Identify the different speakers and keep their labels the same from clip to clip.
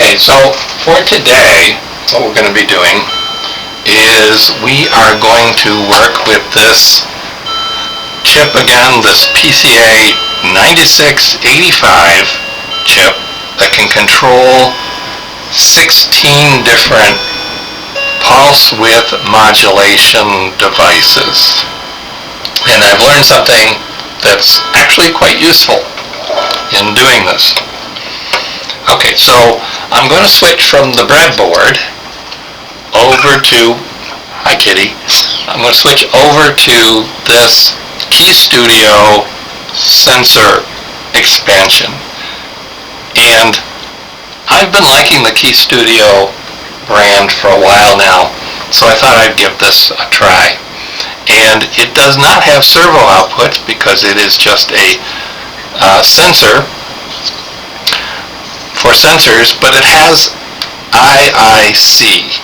Speaker 1: Okay, so for today, what we're going to be doing is we are going to work with this chip again, this PCA9685 chip that can control 16 different pulse width modulation devices. And I've learned something that's actually quite useful in doing this. Okay, so I'm going to switch from the breadboard over to, hi kitty, I'm going to switch over to this Key Studio sensor expansion. And I've been liking the Key Studio brand for a while now, so I thought I'd give this a try. And it does not have servo outputs because it is just a sensor for sensors, but it has IIC,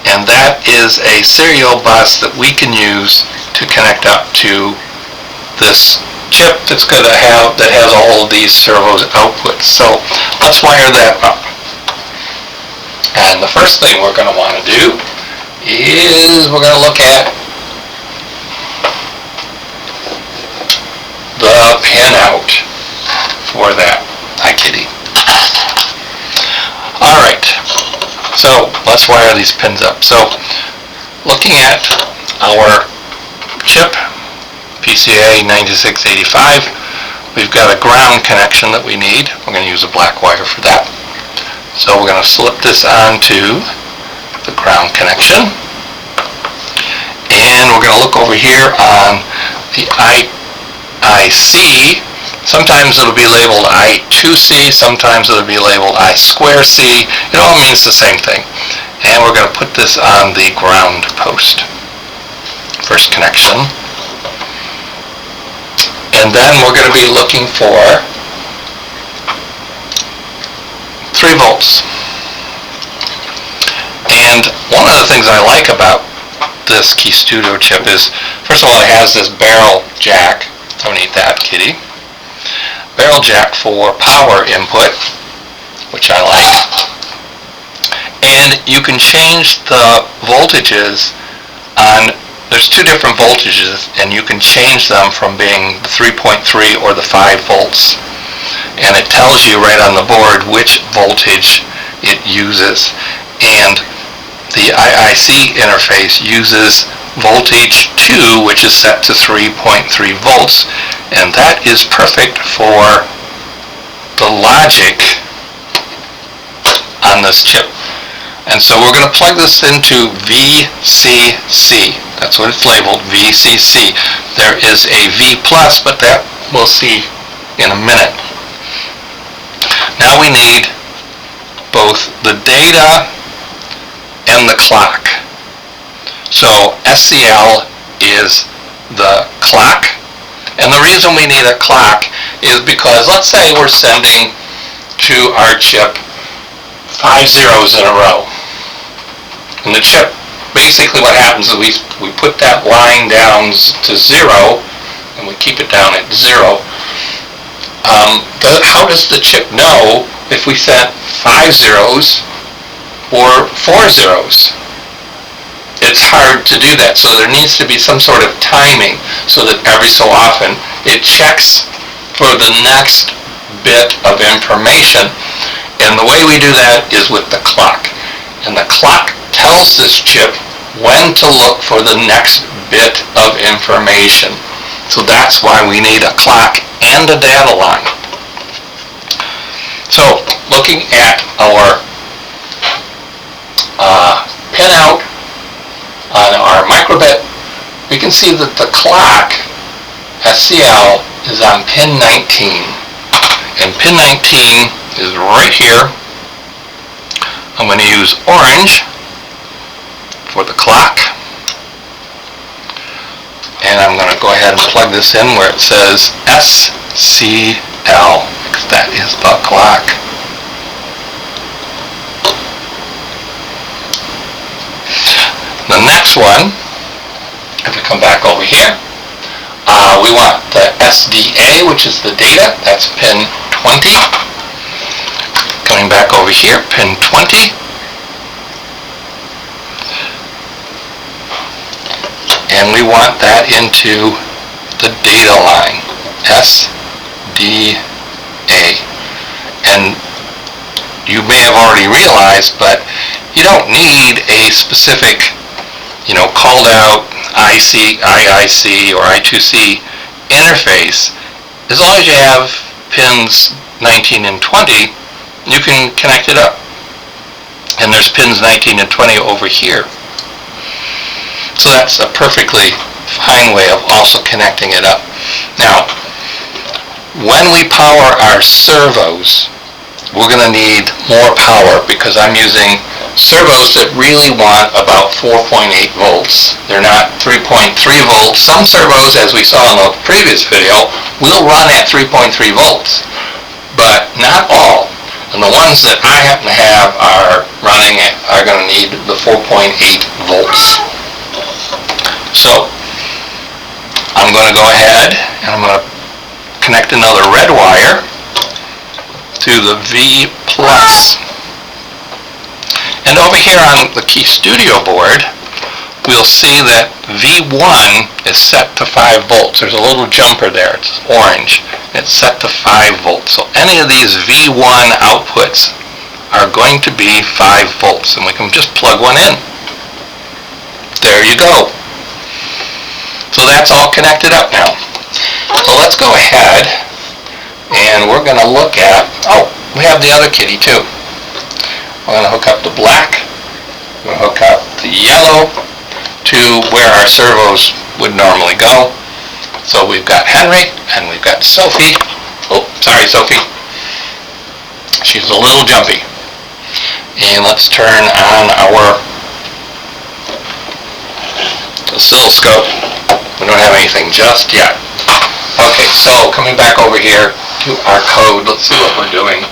Speaker 1: and that is a serial bus that we can use to connect up to this chip that has all of these servos outputs. So let's wire that up. And the first thing we're going to want to do is we're going to look at the pinout for that. Hi kitty. Alright, so let's wire these pins up. So looking at our chip PCA9685, we've got a ground connection that we need. We're going to use a black wire for that. So we're going to slip this onto the ground connection, and we're going to look over here on the IIC. Sometimes it'll be labeled I2C, sometimes it'll be labeled I2C. It all means the same thing. And we're going to put this on the ground post. First connection. And then we're going to be looking for 3 volts. And one of the things I like about this Key Studio chip is, first of all, it has this barrel jack. Don't eat that, kitty. Barrel jack for power input, which I like. And you can change the voltages on, there's 2 different voltages, and you can change them from being the 3.3 or the 5 volts. And it tells you right on the board which voltage it uses. And the IIC interface uses voltage 2, which is set to 3.3 volts, and that is perfect for the logic on this chip. And so we're going to plug this into VCC. That's what it's labeled, VCC. There is a V+, but that we'll see in a minute. Now we need both the data and the clock. So SCL is the clock, and the reason we need a clock is because, let's say we're sending to our chip 5 zeros in a row. And the chip, basically what happens is we put that line down to 0, and we keep it down at 0. How does the chip know if we sent 5 zeros or 4 zeros? It's hard to do that, so there needs to be some sort of timing so that every so often it checks for the next bit of information. And the way we do that is with the clock. And the clock tells this chip when to look for the next bit of information. So that's why we need a clock and a data line. So looking at our pinout on our microbit, we can see that the clock SCL is on pin 19, and pin 19 is right here. I'm going to use orange for the clock, and I'm going to go ahead and plug this in where it says SCL, because that is the clock. The next one, if we come back over here, we want the SDA, which is the data. That's pin 20. Coming back here, pin 20. And we want that into the data line, SDA. And you may have already realized, but you don't need a specific, called out IIC or I2C interface. As long as you have pins 19 and 20, you can connect it up. And there's pins 19 and 20 over here. So that's a perfectly fine way of also connecting it up. Now, when we power our servos, we're going to need more power because I'm using servos that really want about 4.8 volts. They're not 3.3 volts. Some servos, as we saw in the previous video, will run at 3.3 volts, but not all. And the ones that I happen to have are going to need the 4.8 volts. So I'm going to go ahead and I'm going to connect another red wire to the V+. And over here on the Key Studio board, we'll see that V1 is set to 5 volts. There's a little jumper there. It's orange. It's set to 5 volts. So any of these V1 outputs are going to be 5 volts. And we can just plug one in. There you go. So that's all connected up now. So let's go ahead and we're going to look at, we have the other kitty too. We're going to hook up the black, we're going to hook up the yellow to where our servos would normally go. So we've got Henry and we've got Sophie. Oh, sorry Sophie. She's a little jumpy. And let's turn on our oscilloscope. We don't have anything just yet. Okay, so coming back over here to our code, let's see what we're doing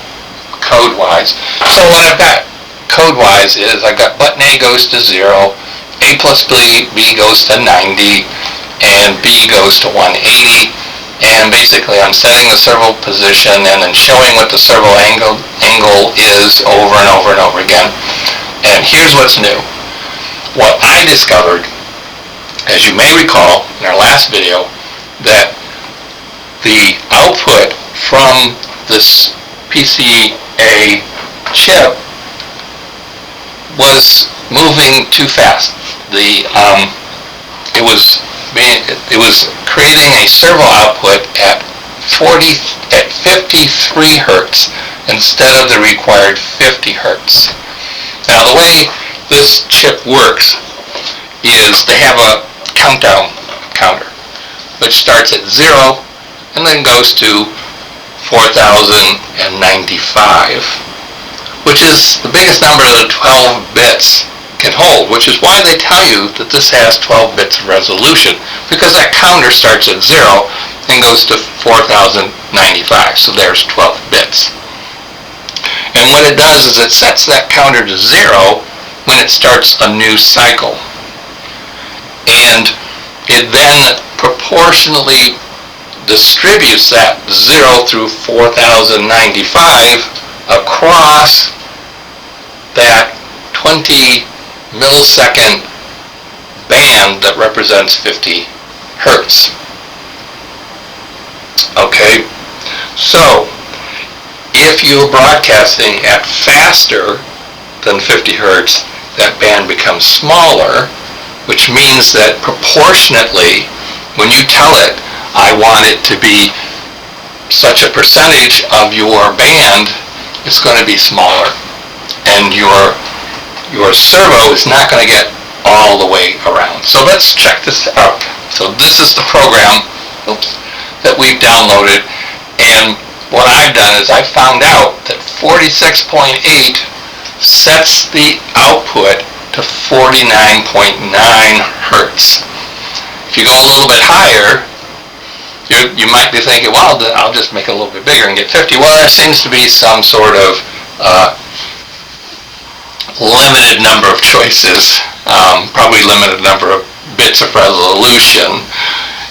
Speaker 1: code-wise. So what I've got code-wise is I've got button A goes to 0, A plus B goes to 90, and B goes to 180. And basically I'm setting the servo position and then showing what the servo angle is over and over and over again. And here's what's new. What I discovered, as you may recall in our last video, that the output from this PCA chip was moving too fast. It was creating a servo output at 53 hertz instead of the required 50 hertz. Now the way this chip works is they have a countdown counter which starts at 0 and then goes to 4095, which is the biggest number that 12 bits can hold, which is why they tell you that this has 12 bits of resolution, because that counter starts at 0 and goes to 4095, so there's 12 bits. And what it does is it sets that counter to 0 when it starts a new cycle. And it then proportionally distributes that 0 through 4095 across that 20 millisecond band that represents 50 hertz. Okay, so if you're broadcasting at faster than 50 hertz, that band becomes smaller, which means that proportionately, when you tell it, I want it to be such a percentage of your band, it's going to be smaller. And your servo is not going to get all the way around. So let's check this out. So this is the program that we've downloaded. And what I've done is I found out that 46.8 sets the output to 49.9 hertz. If you go a little bit higher, you might be thinking, well, then I'll just make it a little bit bigger and get 50. Well, there seems to be some sort of limited number of choices, probably limited number of bits of resolution.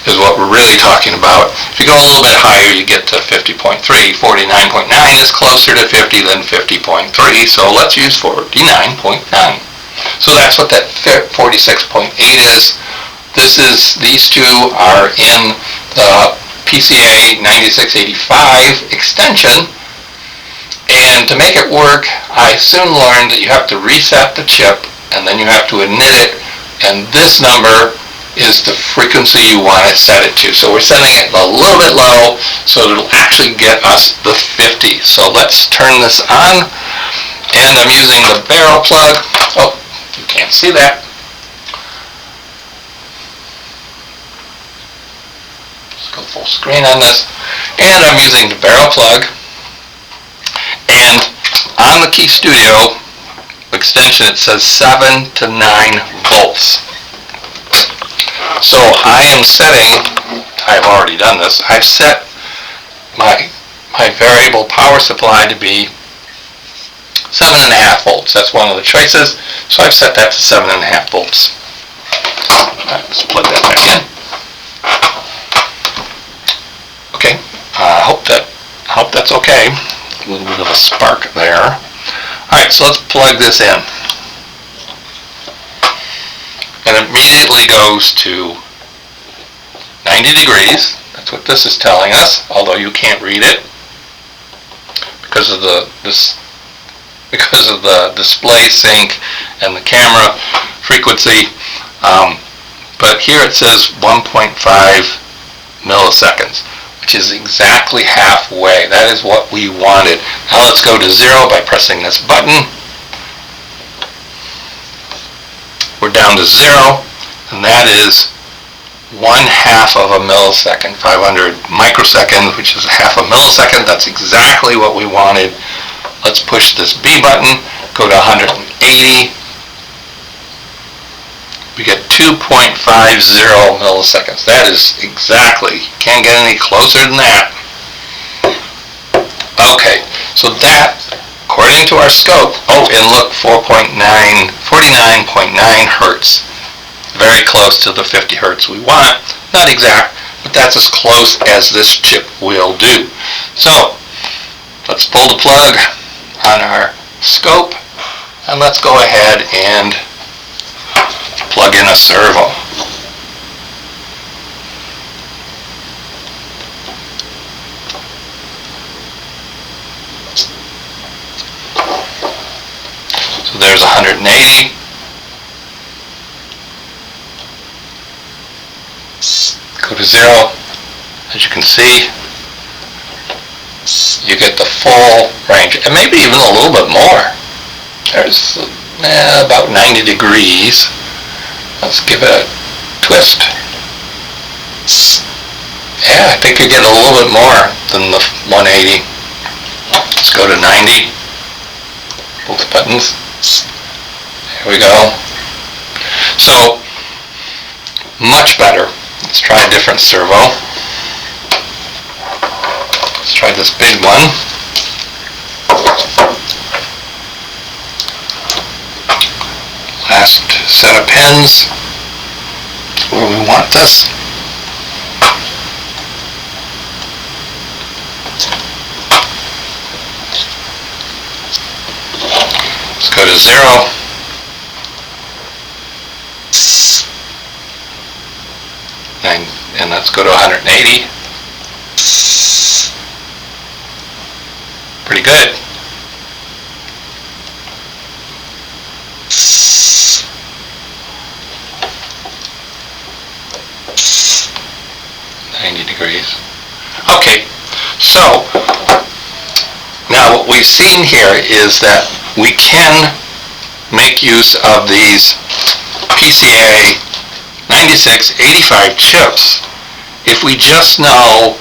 Speaker 1: is what we're really talking about. If you go a little bit higher, you get to 50.3. 49.9 is closer to 50 than 50.3, so let's use 49.9. So that's what that 46.8 is. These two are in the PCA9685 extension, and to make it work, I soon learned that you have to reset the chip, and then you have to knit it, and this number is the frequency you want it set it to. So we're setting it a little bit low so it'll actually get us the 50. So let's turn this on, and I'm using the barrel plug. Oh, you can't see that. Let's go full screen on this. And I'm using the barrel plug, and on the Key Studio extension it says 7 to 9 volts. So I am setting, I've already done this, I've set my variable power supply to be 7.5 volts. That's one of the choices, so I've set that to 7.5 volts. Let's plug that back in. Okay, I hope that's okay. A little bit of a spark there. Alright, so let's plug this in. And it immediately goes to 90 degrees. That's what this is telling us, although you can't read it because of the display sync and the camera frequency. But here it says 1.5 milliseconds, which is exactly halfway. That is what we wanted. Now let's go to 0 by pressing this button. We're down to 0, and that is 1/2 of a millisecond, 500 microseconds, which is half a millisecond. That's exactly what we wanted. Let's push this B button, go to 180. We get 2.50 milliseconds. That is exactly, can't get any closer than that. Okay, so that, according to our scope, oh, and look, 49.9 hertz. Very close to the 50 hertz we want. Not exact, but that's as close as this chip will do. So, let's pull the plug on our scope, and let's go ahead and plug in a servo. So there's 180. Go to 0. As you can see, you get the full range, and maybe even a little bit more. There's about 90 degrees. Let's give it a twist. Yeah, I think you get a little bit more than the 180. Let's go to 90. Both buttons. There we go. So, much better. Let's try a different servo. Let's try this big one. Last set of pins. Where we want this. Let's go to 0. And let's go to 180. Pretty good. Degrees. Okay, so now what we've seen here is that we can make use of these PCA9685 chips if we just know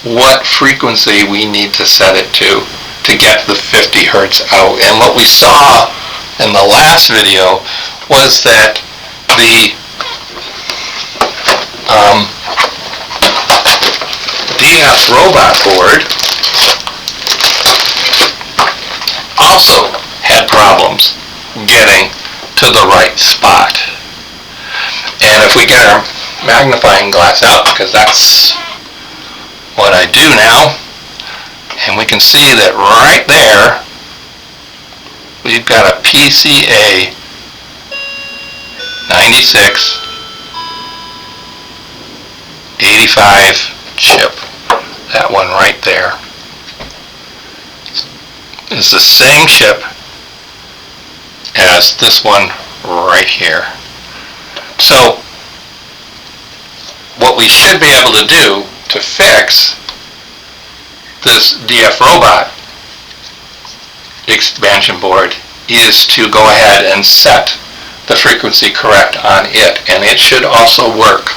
Speaker 1: what frequency we need to set it to get the 50 hertz out. And what we saw in the last video was that the DF robot board also had problems getting to the right spot. And if we get our magnifying glass out because that's what I do now. And we can see that right there we've got a PCA9685 chip. That one right there is the same chip as this one right here. So what we should be able to do to fix this DF robot expansion board is to go ahead and set the frequency correct on it, and it should also work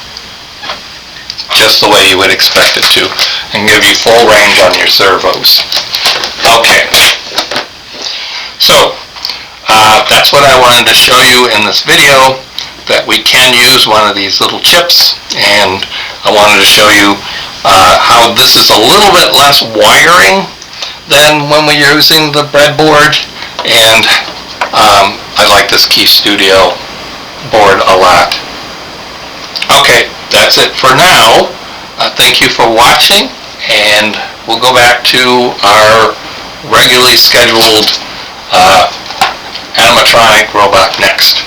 Speaker 1: just the way you would expect it to and give you full range on your servos. Okay, so that's what I wanted to show you in this video, that we can use one of these little chips, and I wanted to show you how this is a little bit less wiring than when we're using the breadboard, and I like this Key Studio board a lot. Okay, that's it for now. Thank you for watching, and we'll go back to our regularly scheduled animatronic robot next.